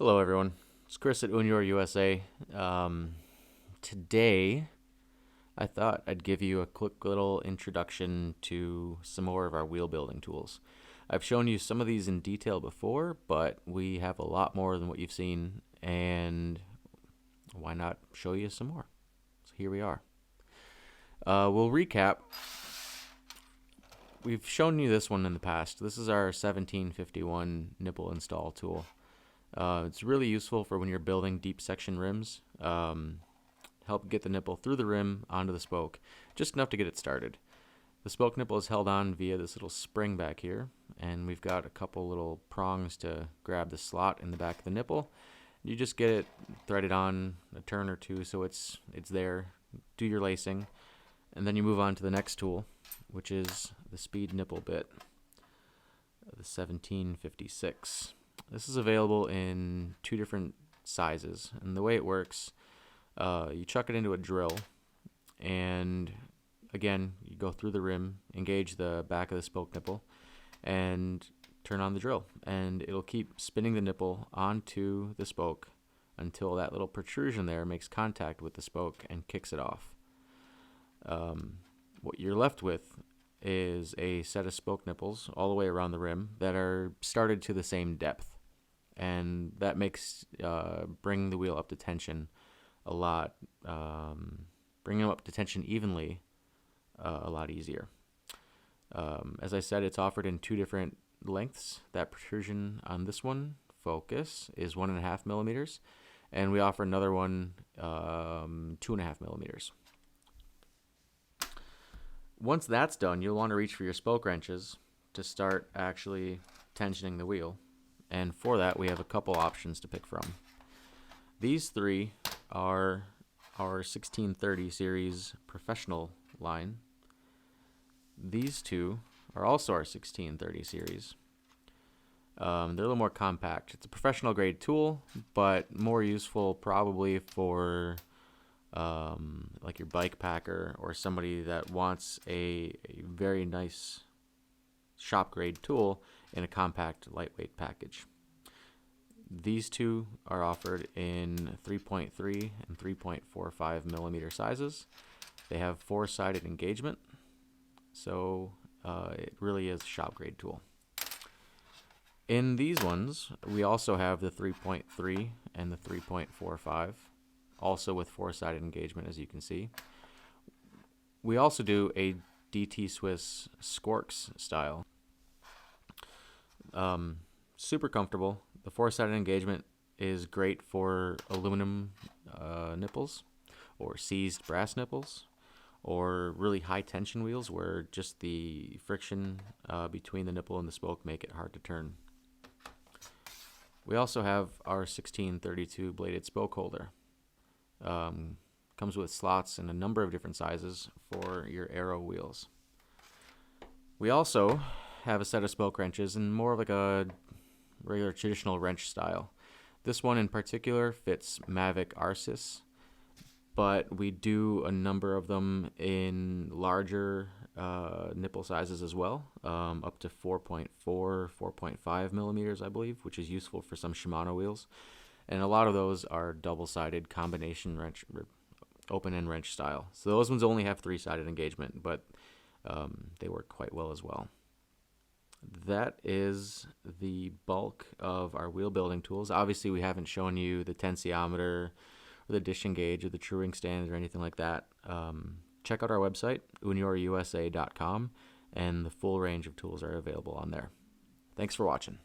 Hello, everyone. It's Chris at Unior USA. Today, I thought I'd give you a quick little introduction to some more of our wheel building tools. I've shown you some of these in detail before, but we have a lot more than what you've seen, and why not show you some more? So here we are. We'll recap. We've shown you this one in the past. This is our 1751 nipple install tool. It's really useful for when you're building deep section rims. Help get the nipple through the rim onto the spoke, just enough to get it started. The spoke nipple is held on via this little spring back here, and we've got a couple little prongs to grab the slot in the back of the nipple. You just get it threaded on a turn or two so it's there. Do your lacing, and then you move on to the next tool, which is the speed nipple bit, the 1756. This is available in two different sizes, and the way it works, you chuck it into a drill, and again, you go through the rim, engage the back of the spoke nipple, and turn on the drill, and it'll keep spinning the nipple onto the spoke until that little protrusion there makes contact with the spoke and kicks it off. What you're left with is a set of spoke nipples all the way around the rim that are started to the same depth, and that makes bringing the wheel up to tension a lot, bringing them up to tension evenly a lot easier. As I said, it's offered in two different lengths. That protrusion on this one, focus, is 1.5 millimeters, and we offer another one 2.5 millimeters. Once that's done, you'll want to reach for your spoke wrenches to start actually tensioning the wheel. And for that, we have a couple options to pick from. These three are our 1630 series professional line. These two are also our 1630 series. They're a little more compact. It's a professional grade tool, but more useful probably for like your bike packer or somebody that wants a very nice shop grade tool in a compact, lightweight package. These two are offered in 3.3 and 3.45 millimeter sizes. They have four-sided engagement, so it really is a shop grade tool. In these ones, we also have the 3.3 and the 3.45, also with four-sided engagement, as you can see. We also do a DT Swiss Squarks style. Super comfortable. The four-sided engagement is great for aluminum nipples or seized brass nipples or really high tension wheels where just the friction between the nipple and the spoke make it hard to turn. We also have our 1632 bladed spoke holder. Comes with slots in a number of different sizes for your aero wheels. We also have a set of spoke wrenches in more of like a regular traditional wrench style. This one in particular fits Mavic Arcis, but we do a number of them in larger nipple sizes as well, up to 4.4, 4.5 millimeters, I believe, which is useful for some Shimano wheels. And a lot of those are double-sided combination wrench, open end wrench style. So those ones only have three-sided engagement, but they work quite well as well. That is the bulk of our wheel building tools. Obviously, we haven't shown you the tensiometer or the dishing gauge or the truing stand or anything like that. Check out our website, uniorusa.com, and the full range of tools are available on there. Thanks for watching.